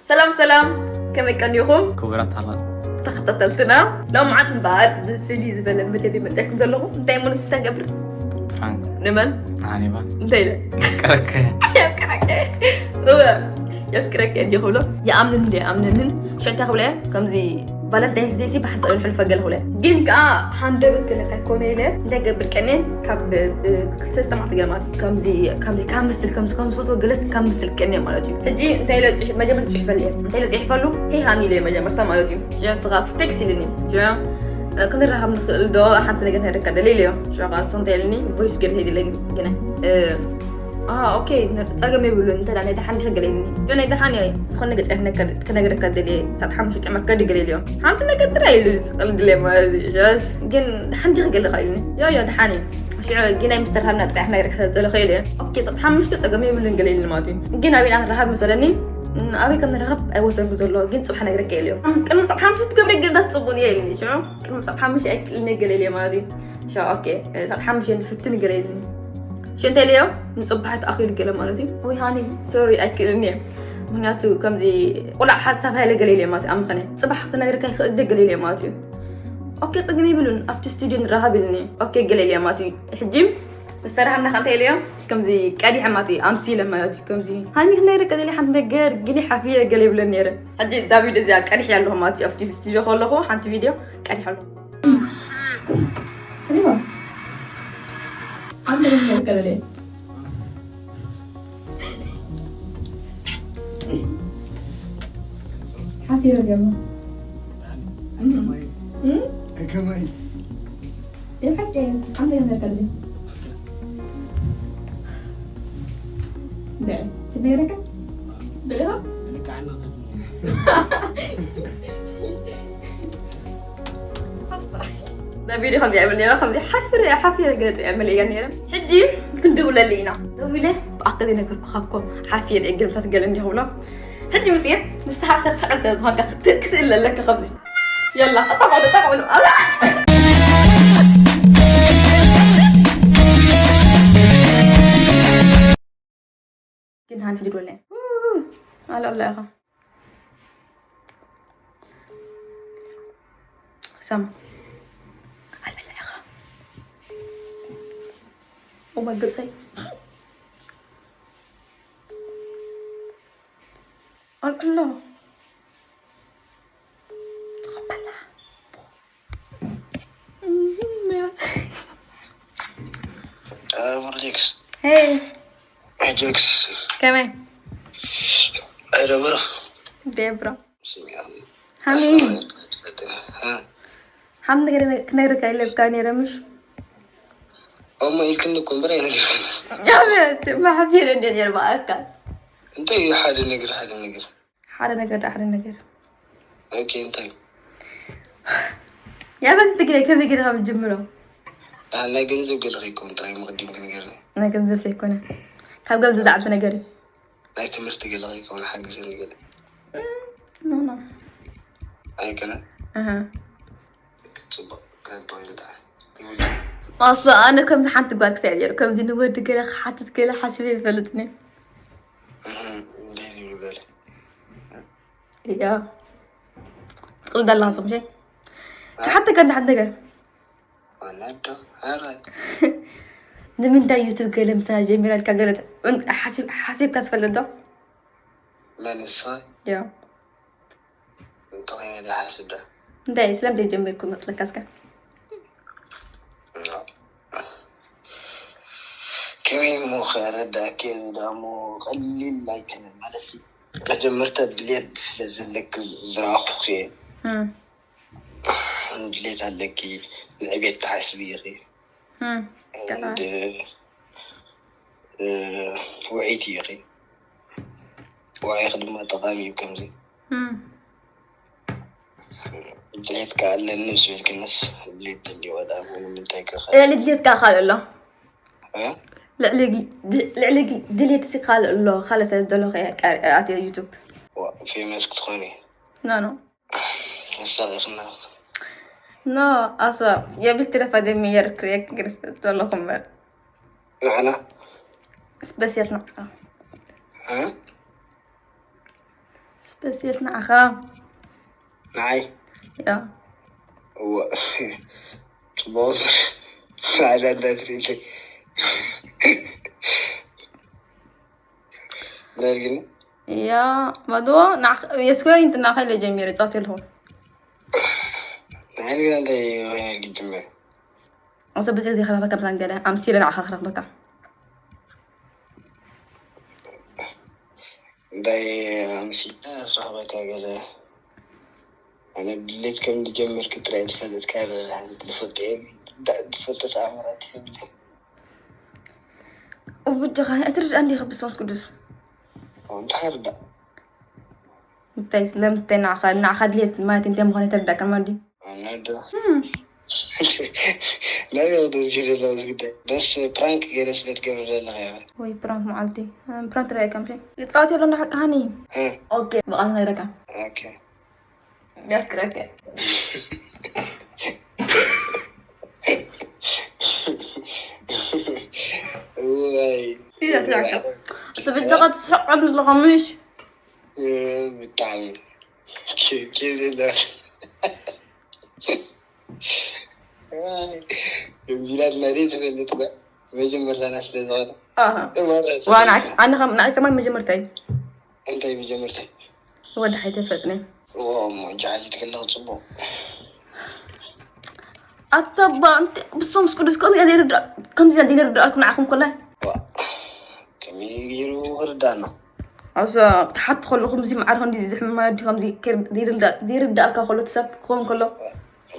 سلام كما كان يخون كبرت على تخططلتنا لو معت بعد بالفليز بلا مدبي مزاكم زلهم دايما ستقبر فرانك نمن هاني با دايلا كركه يفكرك هو يفكرك يا هولا يا امنن شو تقول كم زي فالنتاينز داي سي بحس اقول حلو فقل هولا جيم كا هاندبت كله كونيله دقبر كنن كاب سيستم عطيقمات كم فوتو جلس كم مثل كني مالتي حجي انت لا ما جمرت تحفل لي انت لا تحفلوا هي هاني لي ما جمرت مالتي جا صغاف تاكسي لني جا كنا راح نخل دو حتى نقدر نركز دليلي شو قاصون دلني فويس كده هيدي لي جنا اوكي نتاقم يقولون انت انا دحان خجليني انا دحان يا خلنا قد احنا كنا نركز دلي صح مش تعمل كده قليل حتى نقدر ترايلز قليل ما جاس جن دحان خجل خايلني يا دحاني شو جينا مستر هلنا احنا نركز دلي خيلي اوكي صح مش تاقم يقولون قليل ماتي جينا بين رهاب مثلا أبي كم رهب أوصل بزول جنس صبح نقرأ اليوم كلمة صبح مش تقبل قلبت تصبوني يعني شو كلمة صبح مش أكل نقل اليوم هذه شو أوكي صبح مش نفتني قليل شو أنت اليوم نصبحت أخي الكلام مالتي وي هاني سوري أكلني هناتو كم زي ولا حاسة بهاي القليل مالتي أم خني صبح أختنا نقرأ كي خد قليل مالتي أوكي صقني بلون أفتي ستوديو رهب لني أوكي قليل مالتي حجيم استراحة من خانتي اليوم كم زي كادي حماتي أمسيلة مالتي كم زي هاني هنا كذا اللي حنت نجار جني حفية قليب للنيرة هجي دافي دزيا كادي حلو مالتي أفتي استيجو خلقه حنت فيديو كادي حلو أيوة عندنا من كذا ليه حفية اليوم كمان يا حاجة عندنا من كذا ليه ده تنيرك بلها ده فيديو خلدي يعمل لي خلدي حافية قلت يعمل لي يعني حجي كنت دولة لينا دولة بأعتقد إنك بخاكم حافية الإجل فتقل إني هولا حجي مسير نستحق تسحق سيز هاك كسر لك خبزي يلا طبعا كنا هنحجر ولا على الله يا أخا سما على الله يا أخا oh my god say على الله تقبلها مرجيكس هاي جيكس كمان أنا ديبرا حمي حمد كنا ركايل بكاني رمش أما يمكن نكون برينا يا بنت ما حفير إني أدير معك أنت يا حد نقر حار نقر أوكي أنت يا بنت تقرأ كيف كده هم تجملوا أنا جنزب قل غيكم ترى مقدم كنقرني أنا كنزل سيكونه كاب قلت زعب نقري أنا تمرت قل غيكم حق زين قل نو أي كنا أها كتب كان طويل ده أصلا أنا كم زحمت قوارك سعيدة كم زين ود كده حطت كده حسبي فلتني ده اللي قال يا تقول ده اللي حصل شيء حتى كان عندك أنا ده هراي من ده يوتيوب كلام سنة جميلة الكجرة أنت حاسب كتفل ده من الصاي يا أنت وين ده حاسب ده ده إسلام ده جنبي كل مثل كاسكا كمين مو خير ده كده مو قليل لكن المالسي جمرت بليد لك زراعه خير بليد عليك لعبت تحسبي غير عند وعيتي غير وعي خدمة تقامي وكم زي بليد كعل الناس بالكنس بليد اللي ودا من تايك خير لا لديت كخال الله ها لعلق دليت سكال الله خالص الدلوغ أتي يوتيوب في ماسك تخوني نو استغرقنا نو أصلا يا بنت رفض مير كريك جرس والله كمبر معنا بس يسمع ها بس يسمع أخا معي يا تبوظ على الناس لكن يا مدو يسكوي انت ناخل جميل تصاتي لهم يعني أنت وين الجمال أصلا بس يدي خرابك مثلا قال أمسير أنا خرابك داي أمشي صاحبك كذا أنا بليت كم نجمر كتر فلت كذا دفلت إيه دفلت تعمرات هبلي وبجغا أترد عندي خبص واس قدس وأنت حرب متى لم ناخد ليت ما تنتم مخاني ترد كمان دي أنا ده لا يوضو جيري لوز قد بس برانك جلس لتقبل الله يا وي برانك معلتي برانك رأي كم شيء تصاتي لنا حق هاني أوكي بقى لنا ركع أوكي بيفكرك واي في ساعة طب الجغة تسحق عن الغميش بالتعليم كيف لله بلاد مريض اللي تبقى مجمر أنا استاذ وأنا كمان مجمرتين أنت مجمرتين هو ده حيتفقني وما جعل يتكلم صبو أتبع أنت بس ما مسكوت كم زين دير لكم معكم كله كم يجيروا غردانا عشان تحط خلكم زي معرهم دي زحمة ما ديهم دي كير دير الدار كله تسب كون كله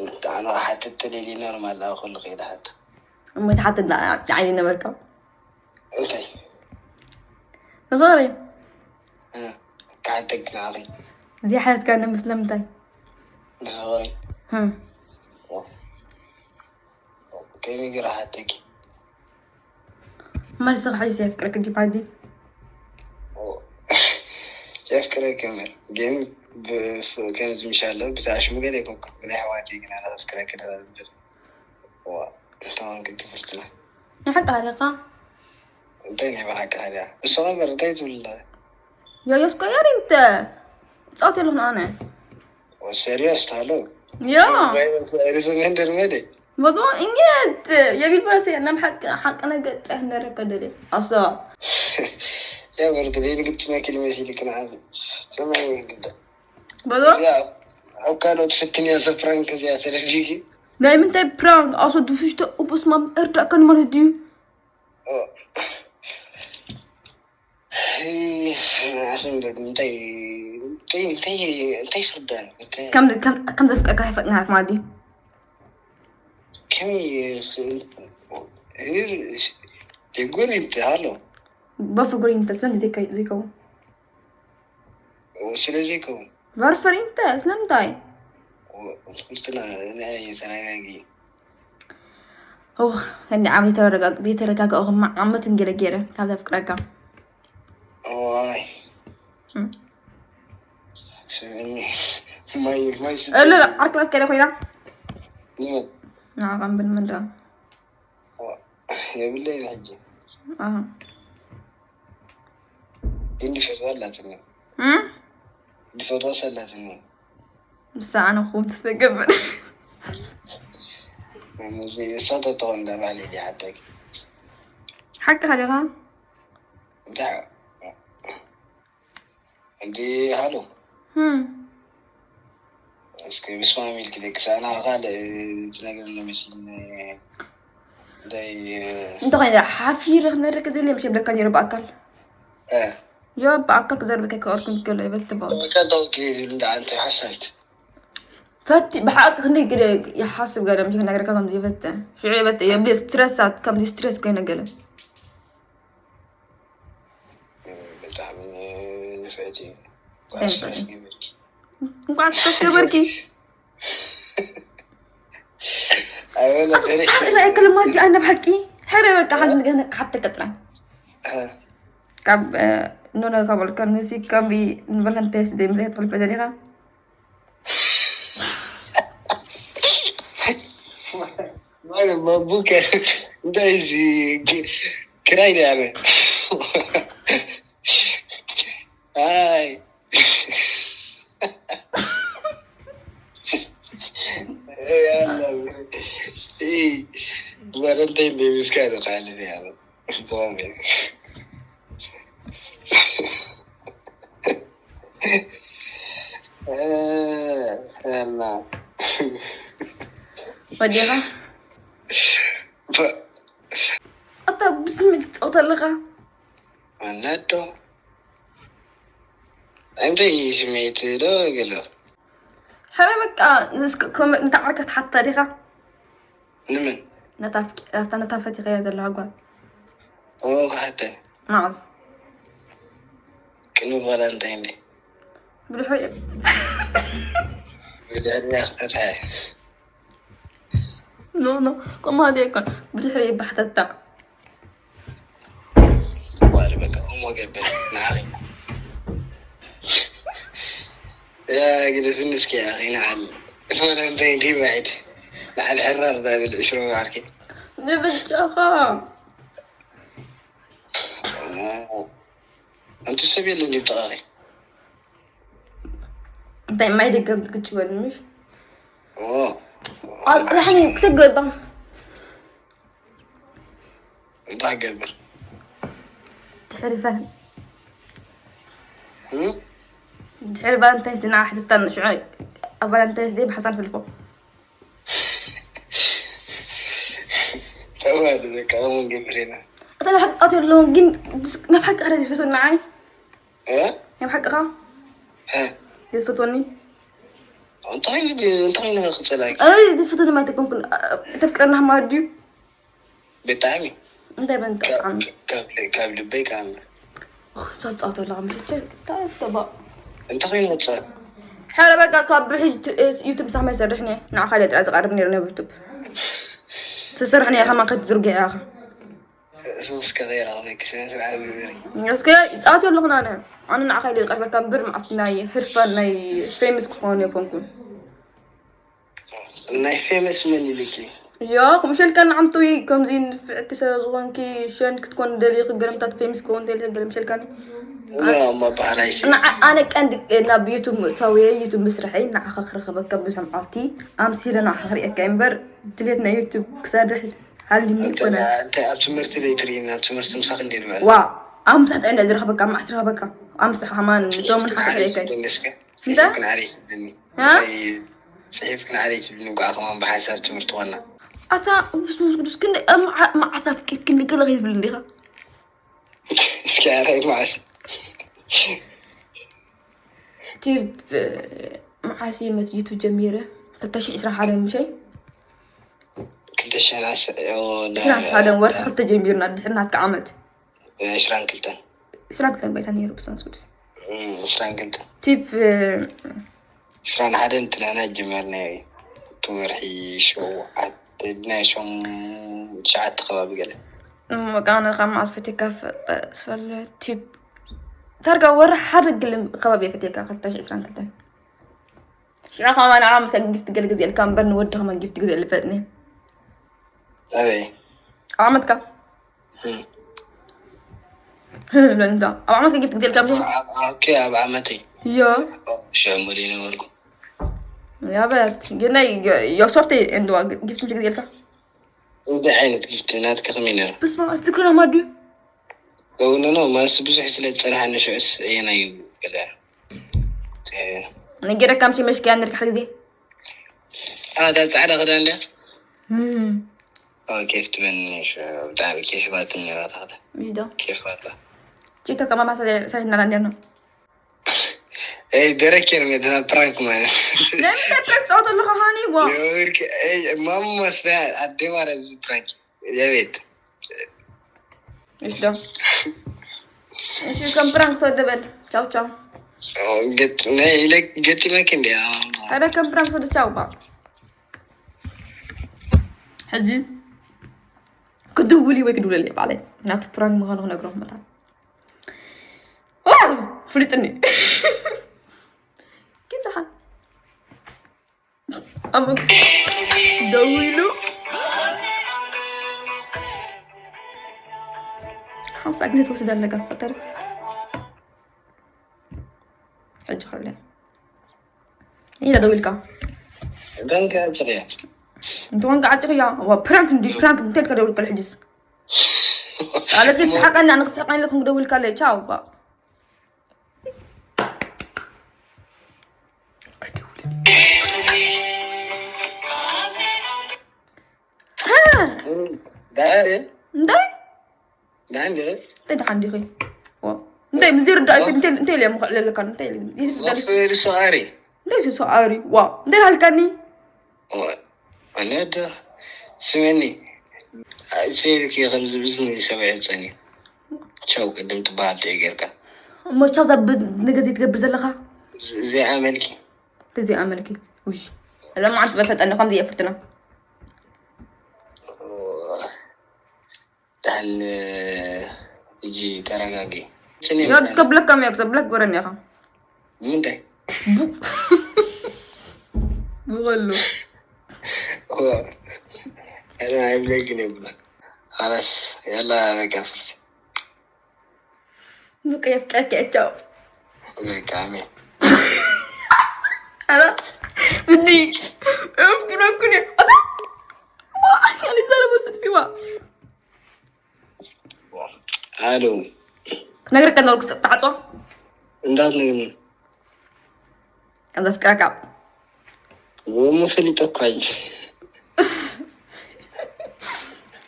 انت انا حتى التليلي نورمال لا اخل غير حتى أمي تحط عيني مركب انت غاري قاعدك ناري دي حالة كان مسلمتي غاري كيف يقرا حتى ما لسه حاجة يفكرك تجيب عادي يفكرك كمان جيم كان إن شاء الله بتاعش مقال يكون من حواتي كنا أنا أفكرك كده بالبر طبعا كنت فرتنا حق عريقة انتيني بحق عليها بس أنا برتيت ولا يا يسكو يا انت صوتي لهم أنا والسيريوس تعالوا يا رسم مدي موضوع إنيت يا بالبرسي أنا حق أنا قلت إحنا ركضلي أصلا يا برد ليه قلت ما كلمة شيء اللي كان عادي سمعني قد بدو يا أو كانوا تفتني يا سفرانك يا سرجيكي دايما تاي برانك أصلا دوفيش تقبس ما أرجع كان ما نديو عشان انتي خردان كم دفك كيف نعرف ما دي كمي تقول انت هالو بفكر انت اسلم دي زي كو وسلازيكو بارفر انت اسلم داي قلت لها انا تراجعي اوه كان عم يترقق او عم تنجرجره هذا فكرك واي سمعني ما لا لا اركب كده خوينا نعم نعم من ده يا بالله حجي إني فتوى لا تنين دي فتوى سلا تنين بس أنا خوف تسبق قبل زي صوت طون ده بالي دي حتى حق خليها ده عندي هالو اسكي بسمع ميل كده أنا قال تنقل لمسين انت غير حافير خنا ركض اللي مشي بلك كان يربع أكل يا بعكك زربك كأركن كله بس تبغى كان توكي اللي أنت حسيت فات بحق خني كده يحاسب قال مش خنا كم دي بس شو عيبت يبلي ستريسات كم دي ستريس كأنه قال بتعمل نفعتي وقعد تسكبركي أنا كلمات دي أنا بحكي حرمك حتى كترة كاب نونا قبل كان نسي كان بي نبلن تيس دي مزيت في البدريغة ما مبوك دايزي كرايني يعني هاي فالنتين دي مسكانة قاعدة فيها ضامي يلا وديها أطا بسمك أطلقها الناتو عندي سميت لا قلو حرمك كم نتعركت حتى ريخا نمن نتافتي غير ذا الهجوان حتى نعم كنو فالنتين دي بالحقيقة بدي أخذها نو كم هذا يكون بالحقيقة بحتتا وأنا بقى قبل نعم يا قد في النسك يا أخي نعم فالنتين دي بعد مع الحرار ذا بالعشرون عاركي نبت شخا أنت السبيل اللي بتغاري انت ما يدق قد شو مش أوه الحين كسر قلبه انت قبل تحري فهم تحري فالنتاينز دي واحد التن شو فالنتاينز دي بحسن في الفوق هذا ذاك أمون قبلنا أنا حق قاتل لهم جن ما بحق أنا يفتون معي إيه ما بحق خا ها يفتوني أنت وين أخذ سلاك أنا يفتوني ما تكون كل تفكر أنها ما أدري بتعمي أنت بنت عم كابل بي كامل صوت قاتل عم شو تعال استبا أنت وين أخذ حالا بقى كابر حيج يوتيوب سامع يسرحني نع خالد عايز أقربني رنا يوتيوب تسرحني يا أخي ما قد زرقي يا أخي فوس كغير عليك سنة العالمي بس كده ساعات يقول لك أنا نع خالد قرب كان بر مع صناعي حرفة ناي فيمس كون يكون ناي فيمس من اللي كي يا مش كان عم توي كم زين في اعتساز كي شان كتكون دليق قرمتات فيمس كون دليق قرم شلكاني لا ما بعرف أنا كان أنا بيوتيوب مسوي يوتيوب مسرحي نع خخر خبك بسمعتي أمس هلا نع خخر أكمبر تليتنا يوتيوب كسر هل أنت أبتمرت لي ترين أبتمرت مساقن دي المال واو أمس حتى عندي أدري خبك أم أسرها بك أمس حمان سو من حق عليك سيفك عليك بدني ها سيفك عليك بدني قاعد كمان بحساب تمرت وانا أتا بس كنا مع عساف كنا كل غير بالندخة سكاري معش تيب مع سيمة يوتيوب جميلة تتشي إسرح على مشي كنت شان عش إسرح على وقت حتى جميلنا دحنا كعملت إسران كلتن إسرح كلتن بيتاني ربس نسكتس إسران كلتن تيب إسران حدا أنت أنا جمالنا تمرحي شو عدنا شو شعات خواب قلت مكان خام عصفتي كاف سفل تيب ترجع ورا حرق الخوابي فتيك أخذتش إسران كلتن شو خام أنا عم جفت قل جزء الكام بن ودها ما جفت جزء اللي فاتني أبي عمتك لا أنت أو عمتك جفت جزء الكام أوكي أبو عمتي يا شو عمليني ولكم يا بنت قلنا يا صورتي إنه جفت مش جزء الكام بعينت جفت نات كمينة بس ما أتذكر ما أدري قولنا ما سبز حسلت صراحة إنه شو اس أنا يقولها نجرا كم شيء مش كان نركح حاجة هذا سعر غدا له كيف تبني شو بتعمل كيف باتني هذا مش ده كيف هذا جيتها كمان ما سألنا عندنا اي درك يا مدنا برانك ما لا مش برانك صوت اللي خهاني وا يورك اي ماما ساعد قد ما رز برانك يا بيت ايش ده ايش كم برانك صوت دبل تشاو تشاو قلت ناي لك قلت ما كان يا هذا كم برانك صوت تشاو بقى حجي كدولي ويكدولي اللي بعدين نات برانك ما غنغ نقرأ مثلا فلتني كده حال أما دويلو حاسة أكيد توصل ده لقى فترة حج خليه إيه ده دويل كام بنك صغير انت وين قاعد تخيا هو برانك ندي برانك انت كدول كل حجز على كيف حقنا انا قصقين لكم دول كله تشاو با ها ده ده عندي خي انت مزير دا انت اللي مخلل كان انت اللي في سؤالي انت سؤالي وا انت هالكني انا ده سمعني سيرك يا غمز بزني 7 سنين شو قدمت بعض غيرك مش تزب نجزي تقبل زلخه زي عملكي زي عملكي وش لما عاد بفت انه قام دي افرتنا تعال يجي ترقاقي يكسب لك كم يكسب لك ورني اخا من ده بقول له هو انا عيب لك نقول خلاص يلا بقى فرصة بقى يفكك اتشاو بقى عمي انا سدي افتكرني يعني سالم وسط فيها الو نغير كان لك تعطوا እንዳት ነው كذا فكرك ومو فليتك كويس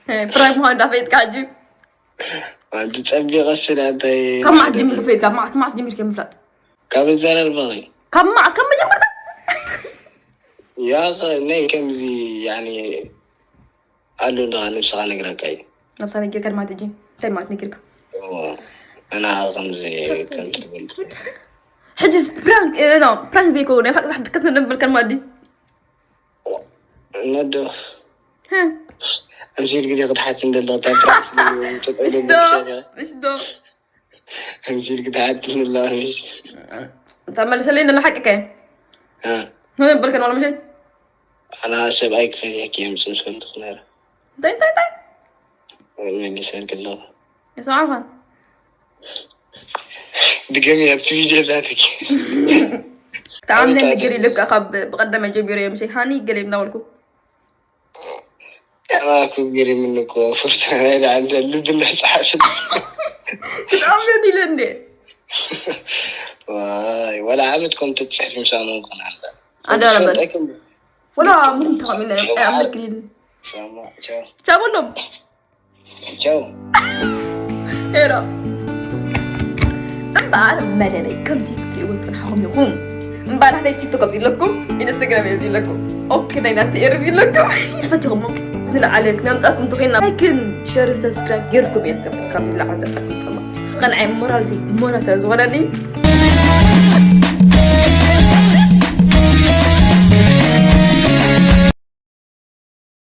برايم هو دافيت كاجي انت تصبي غسل انت كم عاد جميل فيت كم عاد جميل كم فلات كم زال البغي كم جمرت يا اخي كم زي يعني قالوا له نفسي نقرا كاي نفسي نقرا كان ما تجي تاي ما تنقرا انا غمزي كنت تقول حجز برانك لا برانك زي كونه فقط حد كسنا نبل كان مادي ندو ها امشي لك قد حاتم دل مش دو امشي لك حاتم الله مش تعمل سلينا اللي حقك ها هنا نبل كان ولا مشي انا اسب ايك في هيك يمس نسول خناره داي من يسالك الله يسمعها دقمي ابتدي جزاتك تعال نقري لك اخب بقدم جبير يمشي هاني قليب ناولكم انا اكو غيري منك فرصه انا عند اللب الناس حاشد تعال دي لندي واي ولا عملتكم تتسحب مسامونكم هذا انا بس ولا ممكن تعمل اعمل لي تشاو تشاو لهم تشاو هيرا امبارح مرة كنت وصل حهم يقوم امبارح على تيك توك ابزي لكم انستغرام ابزي لكم اوكي داينات ابزي لكم فتهم نلا عليك ننصحكم تخينا لايك شير سبسكرايب غيركم يا كم لا عزتكم سما قنعي مورال زي مورال زغراني